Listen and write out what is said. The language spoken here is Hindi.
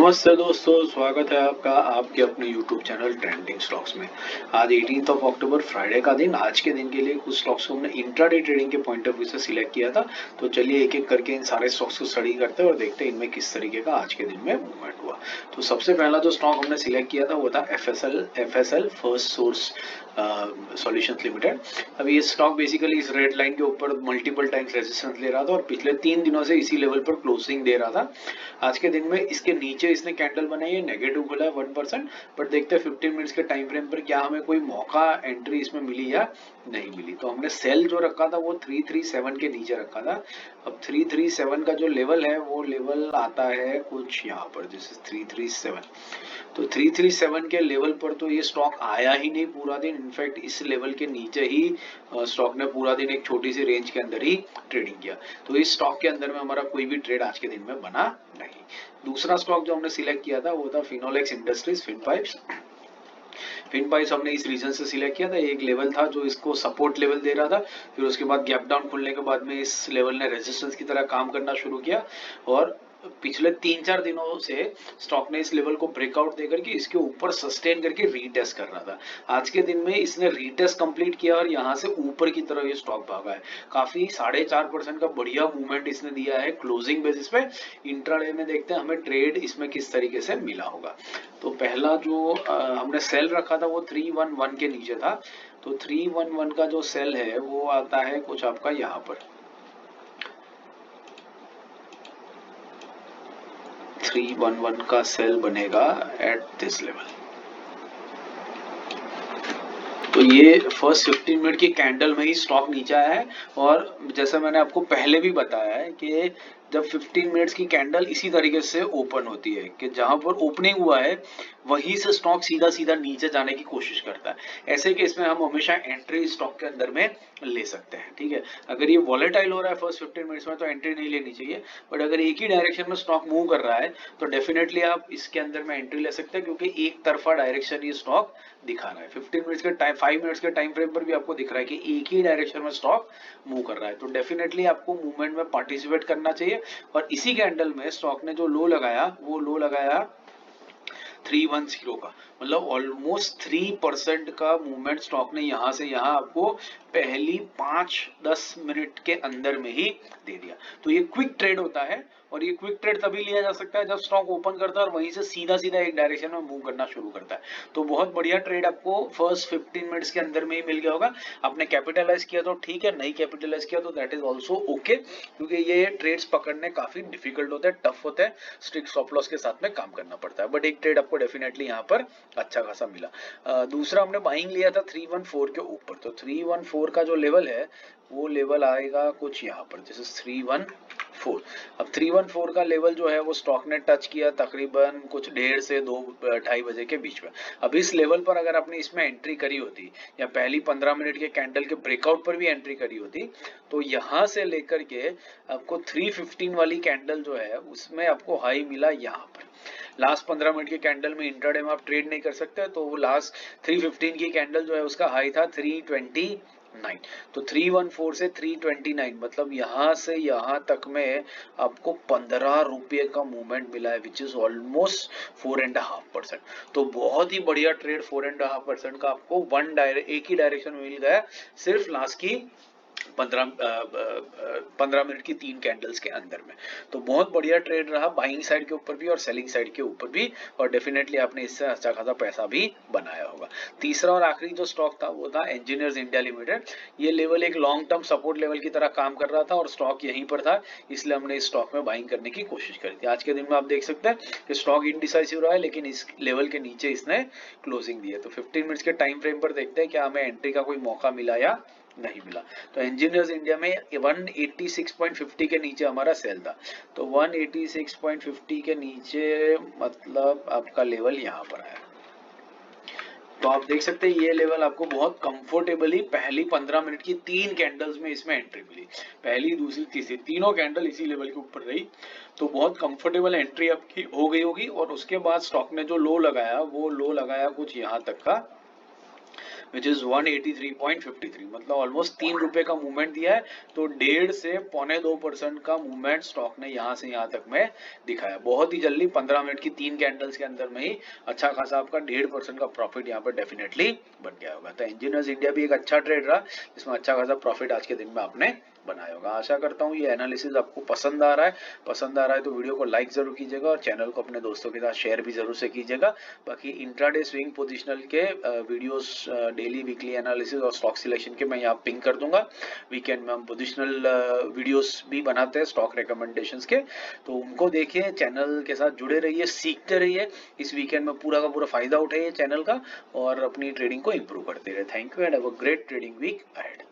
नमस्ते दोस्तों, स्वागत है आपका आपके अपने YouTube चैनल ट्रेंडिंग स्टॉक्स में। आज 18 अक्टूबर फ्राइडे का दिन। आज के दिन के लिए कुछ स्टॉक्स को हमने इंट्राडे ट्रेडिंग के पॉइंट ऑफ व्यू से सिलेक्ट किया था। तो चलिए एक एक करके इन सारे स्टॉक्स को स्टडी करते हैं और देखते हैं इनमें किस तरीके का आज के दिन में मूवमेंट हुआ। तो सबसे पहला जो स्टॉक हमने सिलेक्ट किया था वो था FSL first source solutions limited. अब ये स्टॉक बेसिकली इस रेड लाइन के ऊपर मल्टीपल टाइम्स रेजिस्टेंस ले रहा था और पिछले 3 दिनों से इसी लेवल पर क्लोजिंग दे रहा था। आज के दिन में इसके नीचे इसने कैंडल बनाई है, नेगेटिव खुला है 1%। बट देखते हैं 15 मिनट्स के टाइम फ्रेम पर क्या हमें कोई मौका एंट्री इसमें मिली या नहीं मिली। तो हमने सेल जो रखा था वो 337 के नीचे रखा था। अब 337 का जो लेवल है वो लेवल आता है कुछ यहाँ पर, जैसे 337। तो 337 के लेवल पर तो ये स्टॉक आया ही नहीं पूरा दिन। इनफैक्ट इस लेवल के नीचे ही स्टॉक ने पूरा दिन एक छोटी सी रेंज के अंदर ही ट्रेडिंग किया। तो इस स्टॉक के अंदर में हमारा कोई भी ट्रेड आज के दिन में बना नहीं। दूसरा स्टॉक जो हमने सिलेक्ट किया था वो था फिनोलेक्स इंडस्ट्रीज, फिनपाइप्स हमने इस रीजन से सिलेक्ट किया था। एक लेवल था जो इसको सपोर्ट लेवल दे रहा था, फिर उसके बाद गैप डाउन खुलने के बाद में इस लेवल ने रेजिस्टेंस की तरह काम करना शुरू किया और पिछले 3-4 दिनों से स्टॉक ने इस लेवल को ब्रेकआउट देकर के इसके ऊपर सस्टेन करके रीटेस्ट कर रहा था। आज के दिन में इसने रीटेस्ट कंप्लीट किया और यहाँ से ऊपर की तरफ ये स्टॉक भागा है। काफी 4.5% का बढ़िया मूवमेंट इसने दिया है क्लोजिंग बेसिस पे। इंट्राडे में देखते हैं हमें ट्रेड इसमें किस तरीके से मिला होगा। तो पहला जो हमने सेल रखा था वो 311 के नीचे था। तो 311 का जो सेल है वो आता है कुछ आपका यहाँ पर 311 का सेल बनेगा एट दिस लेवल। तो ये फर्स्ट 15 मिनट की कैंडल में ही स्टॉक नीचे आया है और जैसा मैंने आपको पहले भी बताया है कि जब 15 मिनट्स की कैंडल इसी तरीके से ओपन होती है कि जहां पर ओपनिंग हुआ है वहीं से स्टॉक सीधा सीधा नीचे जाने की कोशिश करता है। ऐसे केस में हम हमेशा एंट्री स्टॉक के अंदर में ले सकते हैं। ठीक है, अगर ये वॉलेटाइल हो रहा है फर्स्ट 15 मिनट्स में तो एंट्री नहीं लेनी चाहिए। बट अगर एक ही डायरेक्शन में स्टॉक मूव कर रहा है तो डेफिनेटली आप इसके अंदर में एंट्री ले सकते हैं, क्योंकि एक तरफा डायरेक्शन ये स्टॉक दिखा रहा है। 15 मिनट्स के टाइम 5 मिनट्स के टाइम फ्रेम पर भी आपको दिख रहा है कि एक ही डायरेक्शन में स्टॉक मूव कर रहा है। तो डेफिनेटली आपको मूवमेंट में पार्टिसिपेट करना चाहिए। और इसी कैंडल में स्टॉक ने जो लो लगाया वो लो लगाया 310 का, मतलब ऑलमोस्ट 3% का मूवमेंट स्टॉक ने यहां से यहां आपको पहली 5-10 मिनट के अंदर में ही दे दिया। तो ये क्विक ट्रेड होता है और ये क्विक ट्रेड तभी लिया जा सकता है जब स्टॉक ओपन करता है और वहीं से सीधा सीधा एक डायरेक्शन में मूव करना शुरू करता है। तो बहुत बढ़िया ट्रेड आपको फर्स्ट 15 मिनट्स के अंदर में ही मिल गया होगा। आपने कैपिटलाइज किया तो ठीक है, नहीं कैपिटलाइज किया तो दैट इज ऑल्सो ओके, क्योंकि ये ट्रेड्स पकड़ने काफी डिफिकल्ट होते हैं, टफ होते हैं, स्ट्रिक्ट स्टॉप लॉस के साथ में काम करना पड़ता है। बट एक ट्रेड आपको डेफिनेटली यहाँ पर अच्छा खासा मिला। दूसरा हमने बाइंग लिया था 314 के ऊपर। तो 314 का जो लेवल है वो लेवल आएगा कुछ यहाँ पर, जैसे 314। अब 314 का लेवल जो है वो स्टॉक ने टच किया तकरीबन कुछ 1:30 से 2-2:30 बजे के बीच में। अब इस लेवल पर अगर आपने इसमें एंट्री करी होती या पहली 15 मिनट के कैंडल के ब्रेकआउट पर भी एंट्री करी होती तो यहां से लेकर के आपको 315 वाली कैंडल जो है उसमें आपको हाई मिला यहाँ पर। लास्ट 15 मिनट की कैंडल में इंट्राडे में आप ट्रेड नहीं कर सकते, तो वो लास्ट 315 की कैंडल जो है उसका हाई था 329। तो 314 से 329 मतलब यहां से यहां तक में आपको 15 रुपये का मूवमेंट मिला है, विच इज ऑलमोस्ट 4.5%। तो बहुत ही बढ़िया ट्रेड 4.5% का आपको एक ही डायरेक्शन में मिल गया सिर्फ लास्ट की 15 मिनट की 3 कैंडल्स के अंदर में। तो बहुत बढ़िया ट्रेड रहा बाइंग साइड के ऊपर भी और सेलिंग साइड के ऊपर भी, और डेफिनेटली आपने इससे अच्छा खासा पैसा भी बनाया होगा। तीसरा और आखिरी जो स्टॉक था वो था इंजीनियर्स इंडिया लिमिटेड। ये लेवल एक लॉन्ग टर्म सपोर्ट लेवल की तरह काम कर रहा था और स्टॉक यहीं पर था, इसलिए हमने इस स्टॉक में बाइंग करने की कोशिश करी थी। आज के दिन में आप देख सकते हैं कि स्टॉक इनडिसाइसिव रहा है, लेकिन इस लेवल के नीचे इसने क्लोजिंग दी है। तो 15 मिनट्स के टाइम फ्रेम पर देखते हैं क्या हमें एंट्री का कोई मौका मिला या नहीं मिला। तो इंजीनियर्स इंडिया में 186.50 के नीचे हमारा सेल था। तो 186.50 के नीचे मतलब आपका लेवल यहाँ पर आया। तो आप देख सकते हैं ये लेवल आपको बहुत कंफर्टेबली पहली 15 मिनट की 3 कैंडल्स में इसमें एंट्री मिली। पहली, दूसरी, तीसरी तीनों कैंडल इसी लेवल के ऊपर रही। तो बहुत कंफर्टेबल एंट्री आपकी हो गई होगी। और उसके बाद स्टॉक ने जो लो लगाया वो लो लगाया कुछ यहाँ तक का, विच इज 183.53, मतलब ऑलमोस्ट 3 रुपए का मूवमेंट दिया है। तो 1.5 से 1.25% का मूवमेंट स्टॉक ने यहाँ से यहाँ तक में दिखाया। बहुत ही जल्दी 15 मिनट की 3 कैंडल्स के अंदर में ही अच्छा खासा आपका 1.5% का प्रॉफिट यहाँ पर डेफिनेटली बन गया होगा। तो इंजीनियर्स इंडिया भी एक अच्छा ट्रेड रहा, इसमें अच्छा खासा प्रॉफिट आज के दिन में आपने बनाया होगा। आशा करता हूँ ये एनालिसिस आपको पसंद आ रहा है। पसंद आ रहा है तो वीडियो को लाइक जरूर कीजिएगा और चैनल को अपने दोस्तों के साथ शेयर भी जरूर से कीजिएगा। बाकी इंट्राडे स्विंग पोजिशनल के वीडियोस, डेली वीकली एनालिसिस और स्टॉक सिलेक्शन के मैं यहाँ पिंग कर दूंगा। वीकेंड में हम पोजिशनल वीडियोस भी बनाते हैं स्टॉक रिकमेंडेशंस के, तो उनको देखिए, चैनल के साथ जुड़े रहिए, सीखते रहिए। इस वीकेंड में पूरा का पूरा फायदा उठाइए चैनल का और अपनी ट्रेडिंग को इंप्रूव करते रहे। Thank you and have a great trading week ahead.